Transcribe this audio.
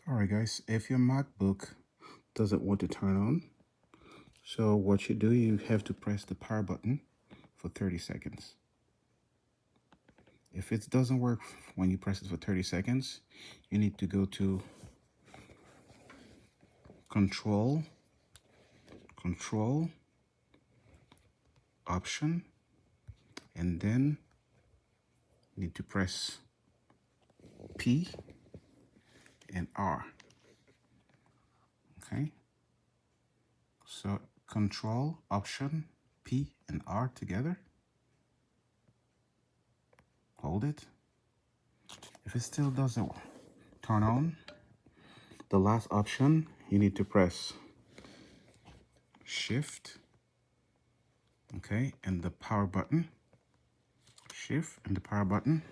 All right, guys, if your MacBook doesn't want to turn on, so what you do, you have to press the power button for 30 seconds. If it doesn't work when you press it for 30 seconds, you need to go to Control, Option, and then you need to press P and R. Okay, so Control, Option, P and R together. Hold it. If it still doesn't turn on, the last option, you need to press Shift, okay, and the power button. Shift and the power button.